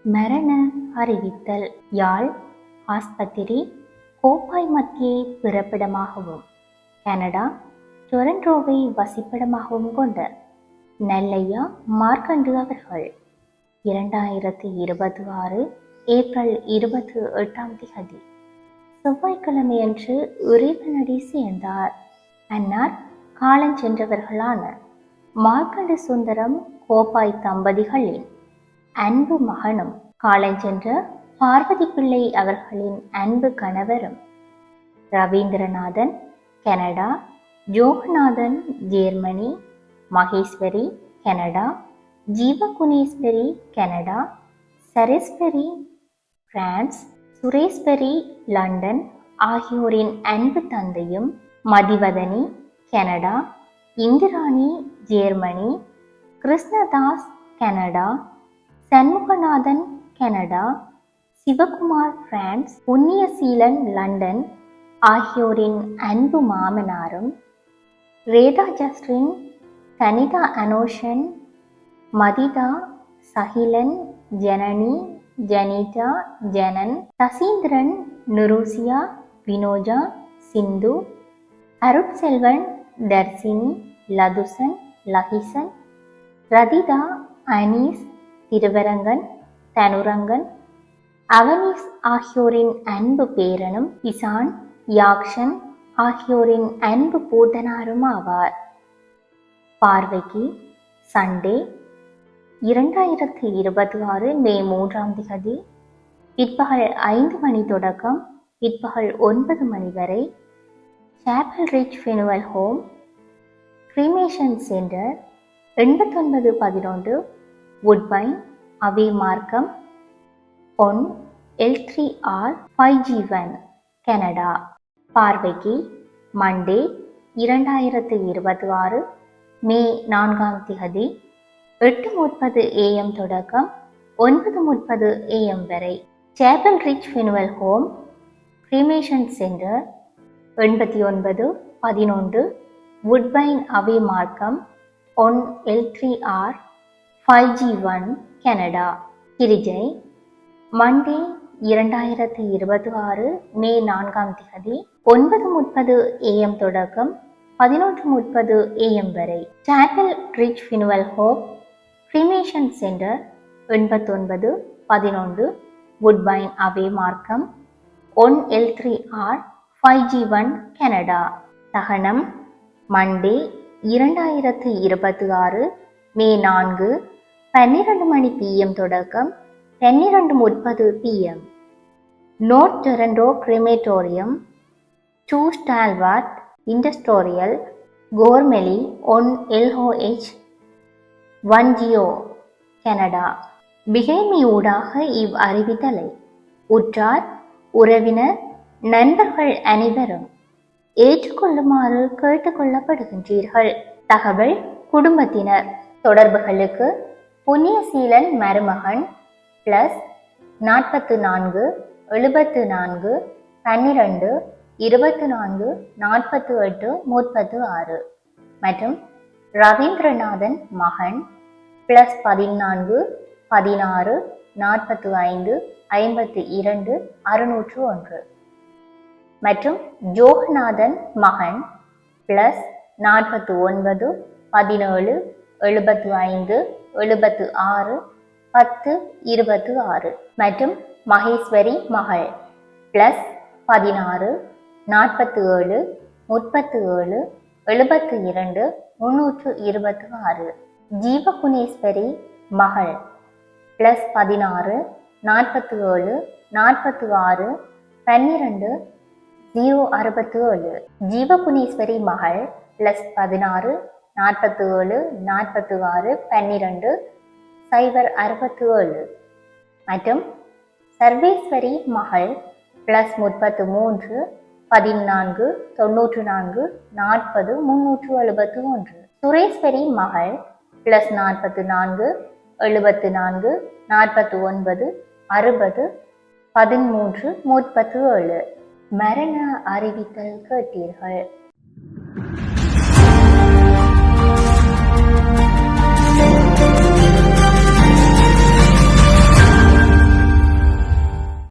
மரண அறிவித்தல். யாழ் ஆஸ்பத்திரி கோப்பாய் மத்தியே பிறப்பிடமாகவும் கனடா டொரண்டோவை வசிப்பிடமாகவும் கொண்ட நல்லையா மார்க்கண்டு அவர்கள் 2026 ஏப்ரல் 28 செவ்வாய்க்கிழமையன்று இறைவனடி சேர்ந்தார். அன்னார் காலஞ்சென்றவர்களான மார்க்கண்டு சுந்தரம் கோப்பாய் தம்பதிகளின் அன்பு மகனும் காலஞ்சென்ற பார்வதி பிள்ளை அவர்களின் அன்பு கணவரும் Ravindranathan Canada, Joganathan Germany, Maheswari Canada, Jeevaguneswari Canada, Saraswari France, Sureswari London ஆகியோரின் அன்பு தந்தையும் Mathivathani Canada, Indrani Germany, Krishnadas Canada, Shanmuganathan Canada, Sivakumar France, Punniyaseelan London ஆகியோரின் அன்பு மாமனாரும் ரேதா ஜஸ்ரின், தனிதா அனோஷன், மதிதா, சகிலன், ஜனனி, ஜனிதா, ஜனன், தசீந்திரன், நுருசியா, வினோஜா, சிந்து, அருட்செல்வன், தர்சினி, லதுசன், லஹிசன், ரதிதா, அனீஸ், திருவரங்கன், தனுரங்கன், அவனீஸ் ஆகியோரின் அன்பு பேரனும் இசான், யாக்ஷன் ஆகியோரின் அன்பு பூதனாரும் ஆவார். பார்வைக்கு சண்டே 2026 மே 3 பிற்பகல் 5 மணி தொடக்கம் பிற்பகல் 9 மணி வரை Chapel Ridge Funeral Home, cremation centre 8911 Woodbine Avenue Markham ON L3R 5G1 Canada. பார்வைக்கு மண்டே 2026 மே 4 8:30 AM தொடக்கம் 9:30 AM வரை Chapel Ridge Funeral Home, cremation centre 8911 Woodbine Avenue Markham ON L3R 5G1 Canada. கிரிஜை Monday 2026 May 4 9:30 AM தொடக்கம் 11:30 AM வரை Chapel Ridge Funeral Home, cremation centre 8911 Woodbine Avenue Markham ON L3R 5G1 Canada. தகனம் Monday 2026 May 4 12 மணி PM தொடக்கம் 12:30 PM North Toronto crematorium 2 Stalwart Industrial Gormley ON LOH 10 Canada. பிகேமி ஊடாக இவ் அறிவித்தலை உற்றார் உறவினர் நண்பர்கள் அனைவரும் ஏற்றுக்கொள்ளுமாறு கேட்டுக்கொள்ளப்படுகின்றீர்கள். தகவல் குடும்பத்தினர் தொடர்புகளுக்கு புண்ணியசீலன் மருமகன் +44 74 12 24 48 36 மற்றும் ரவீந்திரநாதன் மகன் +14 16 45 52 601 மற்றும் ஜோகநாதன் மகன் +49 17 75 76 10 26 மற்றும் மகேஸ்வரி மகள் +16 47 37 72 326 ஜீவகுணேஸ்வரி மகள் +16 47 46 12 067 ஜீவகுணேஸ்வரி மகள் +16 47 46 12 067 மற்றும் சர்வேஸ்வரி மகள் +33 14 94 40 371 சுரேஸ்வரி மகள் +44 74 49 60 13 37 மரண அறிவித்தல் கேட்டீர்கள்.